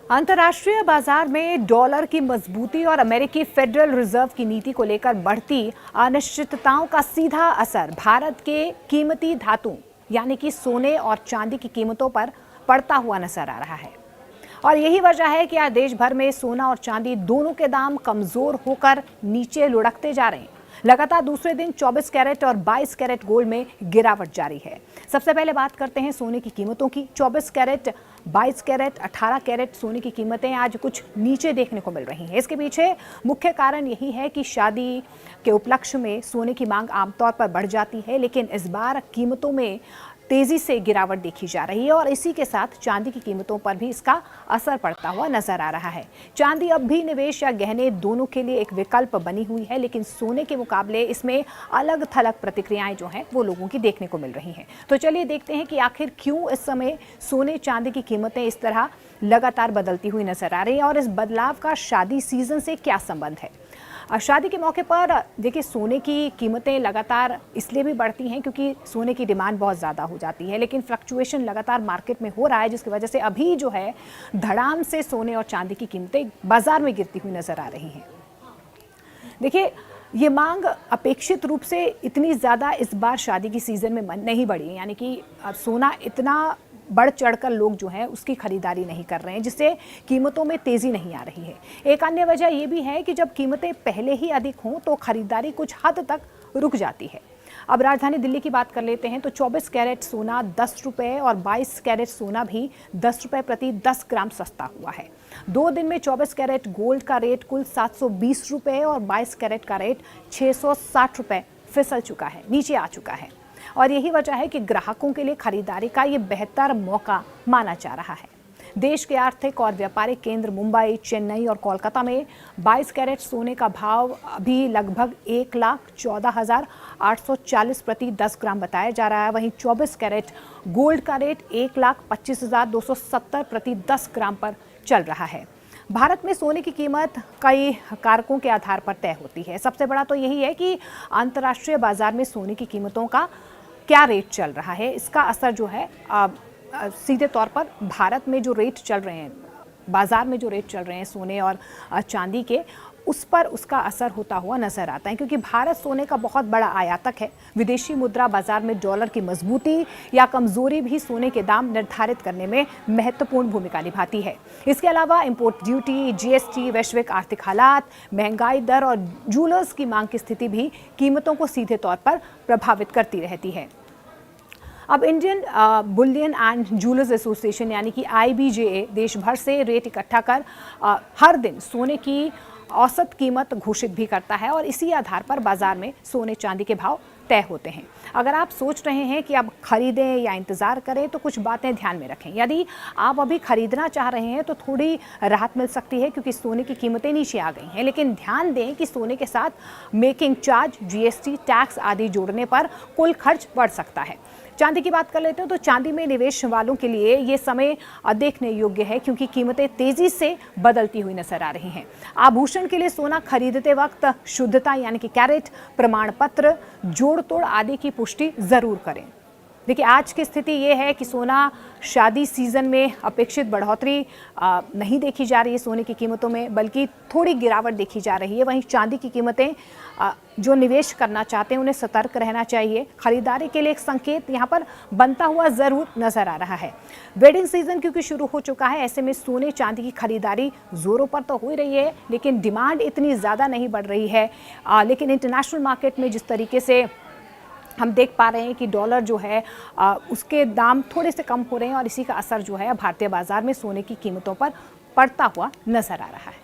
अंतर्राष्ट्रीय बाजार में डॉलर की मजबूती और अमेरिकी फेडरल रिजर्व की नीति को लेकर बढ़ती अनिश्चितताओं का सीधा असर भारत के कीमती धातुओं यानी कि सोने और चांदी की कीमतों पर पड़ता हुआ नजर आ रहा है। और यही वजह है कि आज देश भर में सोना और चांदी दोनों के दाम कमजोर होकर नीचे लुढ़कते जा रहे हैं। लगातार दूसरे दिन 24 कैरेट और 22 कैरेट गोल्ड में गिरावट जारी है। सबसे पहले बात करते हैं सोने की कीमतों की। 24 कैरेट, 22 कैरेट, 18 कैरेट सोने की कीमतें आज कुछ नीचे देखने को मिल रही हैं। इसके पीछे मुख्य कारण यही है कि शादी के उपलक्ष्य में सोने की मांग आमतौर पर बढ़ जाती है, लेकिन इस बार कीमतों में तेजी से गिरावट देखी जा रही है और इसी के साथ चांदी की कीमतों पर भी इसका असर पड़ता हुआ नजर आ रहा है। चांदी अब भी निवेश या गहने दोनों के लिए एक विकल्प बनी हुई है, लेकिन सोने के मुकाबले इसमें अलग थलग प्रतिक्रियाएं जो हैं वो लोगों की देखने को मिल रही हैं। तो चलिए देखते हैं कि आखिर क्यों इस समय सोने चांदी की कीमतें इस तरह लगातार बदलती हुई नजर आ रही हैं और इस बदलाव का शादी सीजन से क्या संबंध है। शादी के मौके पर देखिए सोने की कीमतें लगातार इसलिए भी बढ़ती हैं क्योंकि सोने की डिमांड बहुत ज़्यादा हो जाती है, लेकिन फ्लक्चुएशन लगातार मार्केट में हो रहा है, जिसकी वजह से अभी जो है धड़ाम से सोने और चांदी की कीमतें बाजार में गिरती हुई नजर आ रही हैं। देखिए ये मांग अपेक्षित रूप से इतनी ज़्यादा इस बार शादी की सीज़न में नहीं बढ़ी, यानी कि सोना इतना बढ़ चढ़कर लोग जो है उसकी खरीदारी नहीं कर रहे हैं, जिससे कीमतों में तेज़ी नहीं आ रही है। एक अन्य वजह ये भी है कि जब कीमतें पहले ही अधिक हों तो खरीदारी कुछ हद तक रुक जाती है। अब राजधानी दिल्ली की बात कर लेते हैं तो 24 कैरेट सोना 10 रुपये और 22 कैरेट सोना भी 10 रुपये प्रति 10 ग्राम सस्ता हुआ है। 2 दिन में 24 कैरेट गोल्ड का रेट कुल 720 रुपये और 22 कैरेट का रेट 660 रुपये फिसल चुका है, नीचे आ चुका है। और यही वजह है कि ग्राहकों के लिए खरीदारी का ये बेहतर मौका माना जा रहा है। देश के आर्थिक और व्यापारिक केंद्र मुंबई, चेन्नई और कोलकाता में 22 कैरेट सोने का भाव अभी लगभग 1,14,840 प्रति 10 ग्राम बताया जा रहा है। वहीं 24 कैरेट गोल्ड का रेट 1,25,270 प्रति 10 ग्राम पर चल रहा है। भारत में सोने की कीमत कई कारकों के आधार पर तय होती है। सबसे बड़ा तो यही है कि अंतर्राष्ट्रीय बाजार में सोने की कीमतों का क्या रेट चल रहा है। इसका असर जो है सीधे तौर पर भारत में जो रेट चल रहे हैं, बाजार में जो रेट चल रहे हैं सोने और चांदी के, उस पर उसका असर होता हुआ नजर आता है, क्योंकि भारत सोने का बहुत बड़ा आयातक है। विदेशी मुद्रा बाजार में डॉलर की मजबूती या कमजोरी भी सोने के दाम निर्धारित करने में महत्वपूर्ण भूमिका निभाती है। इसके अलावा इंपोर्ट ड्यूटी, जीएसटी, वैश्विक आर्थिक हालात, महंगाई दर और जूलर्स की मांग की स्थिति भी कीमतों को सीधे तौर पर प्रभावित करती रहती है। अब Indian Boolean and jewellers association यानी कि IBJA देश भर से रेट इकट्ठा कर हर दिन सोने की औसत कीमत घोषित भी करता है और इसी आधार पर बाजार में सोने चांदी के भाव तय होते हैं। अगर आप सोच रहे हैं कि अब खरीदें या इंतज़ार करें तो कुछ बातें ध्यान में रखें। यदि आप अभी खरीदना चाह रहे हैं तो थोड़ी राहत मिल सकती है, क्योंकि सोने की कीमतें नीचे आ गई हैं, लेकिन ध्यान दें कि सोने के साथ मेकिंग चार्ज, GST, टैक्स आदि जोड़ने पर कुल खर्च बढ़ सकता है। चांदी की बात कर लेते हैं तो चांदी में निवेश वालों के लिए ये समय देखने योग्य है, क्योंकि कीमतें तेजी से बदलती हुई नजर आ रही हैं। आभूषण के लिए सोना खरीदते वक्त शुद्धता यानी कि कैरेट, प्रमाण पत्र, जोड़ तोड़ आदि की पुष्टि जरूर करें। देखिए आज की स्थिति ये है कि सोना शादी सीजन में अपेक्षित बढ़ोतरी नहीं देखी जा रही है सोने की कीमतों में, बल्कि थोड़ी गिरावट देखी जा रही है। वहीं चांदी की कीमतें जो निवेश करना चाहते हैं उन्हें सतर्क रहना चाहिए। खरीदारी के लिए एक संकेत यहाँ पर बनता हुआ जरूर नजर आ रहा है। वेडिंग सीजन क्योंकि शुरू हो चुका है, ऐसे में सोने चांदी की खरीदारी जोरों पर तो हो ही रही है, लेकिन डिमांड इतनी ज़्यादा नहीं बढ़ रही है। लेकिन इंटरनेशनल मार्केट में जिस तरीके से हम देख पा रहे हैं कि डॉलर जो है उसके दाम थोड़े से कम हो रहे हैं और इसी का असर जो है भारतीय बाजार में सोने की कीमतों पर पड़ता हुआ नजर आ रहा है।